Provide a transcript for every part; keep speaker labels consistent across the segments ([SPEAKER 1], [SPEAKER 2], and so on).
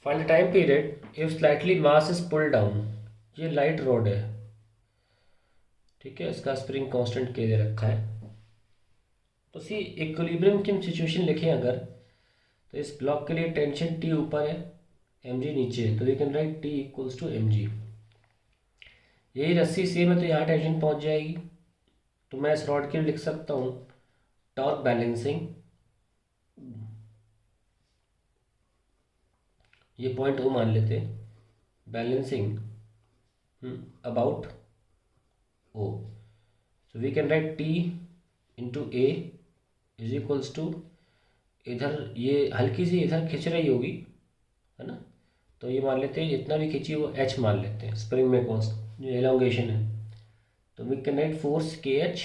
[SPEAKER 1] Find the time period if slightly mass is pull down. ये light rod है, ठीक है, इसका स्प्रिंग कांस्टेंट के दे रखा है। तो सी इक्विलिब्रियम की सिचुएशन लिखें अगर, तो इस ब्लॉक के लिए टेंशन टी ऊपर है, एम जी नीचे है, तो we can write T equals to m g. यही रस्सी सेम है तो यहाँ टेंशन पहुँच जाएगी, तो मैं इस रॉड के लिए लिख सकता हूँ टॉर्क बैलेंसिंग, ये पॉइंट ओ मान लेते हैं, balancing about O. So we can write T into A is equals to, इधर ये हल्की सी इधर खिंच रही होगी, है ना, तो ये मान लेते हैं जितना भी खिंची वो एच मान लेते हैं, स्प्रिंग में कौन जो एलोंगेशन है, तो वी कैन राइट फोर्स के H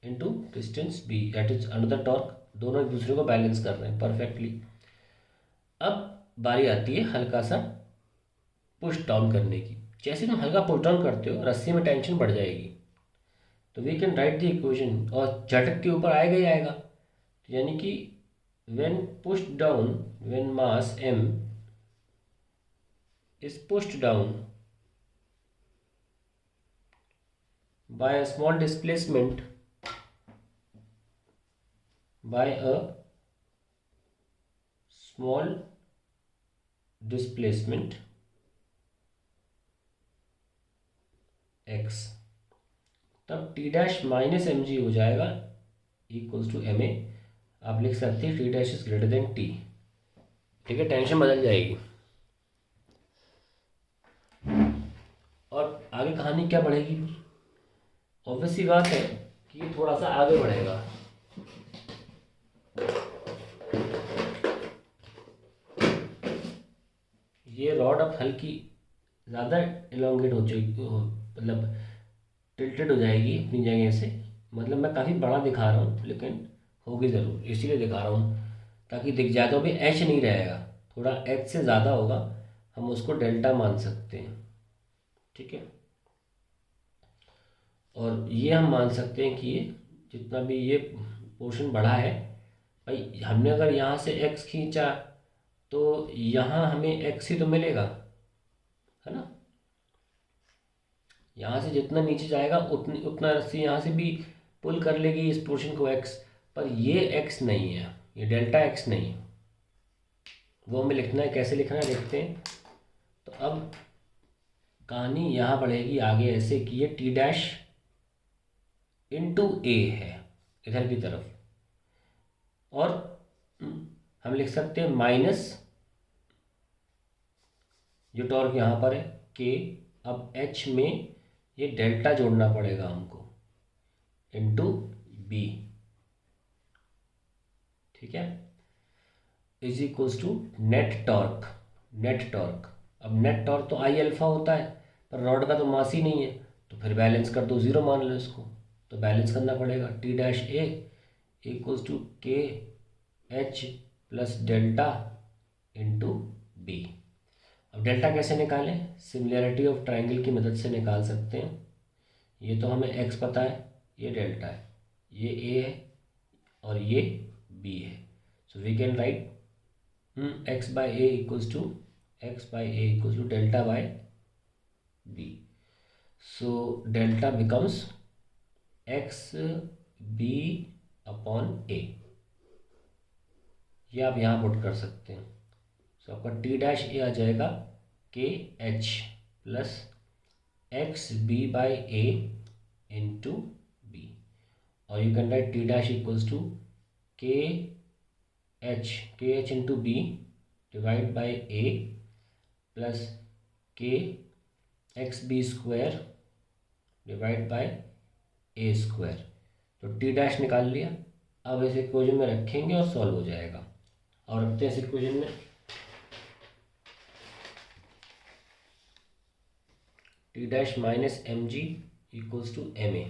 [SPEAKER 1] into distance B that is another torque. दोनों एक दूसरे को बैलेंस कर रहे हैं परफेक्टली। अब बारी आती है हल्का सा पुश डाउन करने की। जैसे तुम हल्का पुश डाउन करते हो रस्सी में टेंशन बढ़ जाएगी, तो we can write the equation, और झटक के ऊपर आएगा ही आएगा, यानी कि when pushed down, when mass m is pushed down by a small displacement, by a small displacement x, तब T dash minus M g हो जाएगा इक्वल्स टू एम ए। आप लिख सकते हैं T dash is greater than T, ठीक है, tension बदल जाएगी। और आगे कहानी क्या बढ़ेगी, ऑब्वियस सी बात है कि ये थोड़ा सा आगे बढ़ेगा। ये रॉड अब हल्की ज़्यादा एलोंगेट हो जाएगी, मतलब टिल्टेड हो जाएगी अपनी जगह से, मतलब मैं काफ़ी बड़ा दिखा रहा हूँ लेकिन होगी ज़रूर, इसीलिए दिखा रहा हूँ ताकि दिख जाए। तो अभी एच नहीं रहेगा, थोड़ा एच से ज़्यादा होगा, हम उसको डेल्टा मान सकते हैं, ठीक है। और ये हम मान सकते हैं कि ये जितना भी ये पोर्शन बढ़ा है, भाई हमने अगर यहाँ से एक्स खींचा तो यहाँ हमें एक्स ही तो मिलेगा, है ना। यहाँ से जितना नीचे जाएगा उतना रस्सी यहाँ से भी पुल कर लेगी इस पोर्शन को एक्स, पर ये एक्स नहीं है, ये डेल्टा एक्स नहीं है, वो हमें लिखना है। कैसे लिखना है देखते हैं। तो अब कहानी यहाँ बढ़ेगी आगे ऐसे कि ये टी डैश इंटू ए है इधर की तरफ, और हम लिख सकते हैं माइनस जो टॉर्क यहाँ पर है के, अब एच में ये डेल्टा जोड़ना पड़ेगा हमको इंटू बी, ठीक है, is equals to net torque. Net torque, अब नेट टॉर्क तो आई अल्फा होता है, पर रॉड का तो मास ही नहीं है, तो फिर बैलेंस कर दो, ज़ीरो मान लो इसको, तो बैलेंस करना पड़ेगा। T dash A equals to K H plus delta into B. अब डेल्टा कैसे निकालें, सिमिलैरिटी ऑफ ट्राइंगल की मदद से निकाल सकते हैं। ये तो हमें एक्स पता है, ये डेल्टा है, ये ए है और ये बी है, so we can write X by A equals to delta by B. So delta becomes X B upon A, ये आप यहाँ पुट कर सकते हैं। सो आपका टी डैश ए आ जाएगा K H plus X B by A into B, और you can write T dash equals to K H into B divide by A plus K X B square divide by A square. तो T dash निकाल लिया, अब इस equation में रखेंगे और solve हो जाएगा। और रखते हैं इस इक्वेशन में T dash minus M G equals to M A.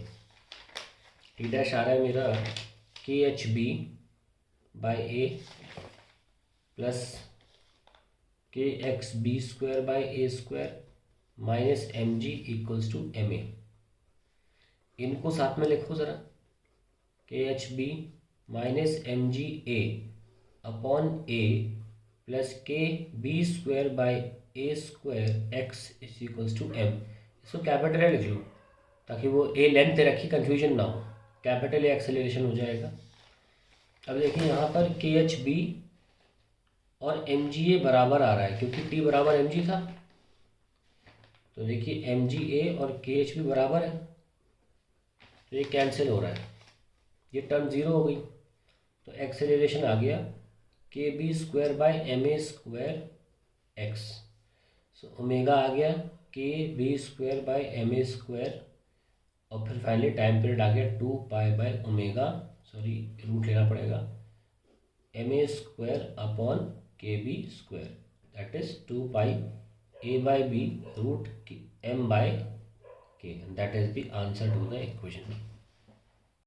[SPEAKER 1] T dash आ रहा है मेरा K H B by A plus K X B square by A square minus M G equals to M A. इनको साथ में लिखो ज़रा, K H B minus M G A upon A plus K B square by A square X is equals to M. इसको capital A लिख लो ताकि वो ए length रखी कन्फ्यूजन ना हो, कैपिटल ए एक्सेलरेशन हो जाएगा। अब देखिए यहाँ पर के एच बी और एम जी ए बराबर आ रहा है क्योंकि टी बराबर एम जी था। तो देखिए एम जी ए और के एच बी बराबर है, तो ये कैंसिल हो रहा है, ये टर्म ज़ीरो हो गई। तो एक्सेलरेशन आ गया K B square by M A square X. So omega आ गया K B square by M A square, और फिर फाइनली टाइम पीरियड आ गया 2 पाई/ओमेगा, सॉरी रूट लेना पड़ेगा, M A square upon K B square, that is 2 pi A by B root M by K, that is the answer to the equation.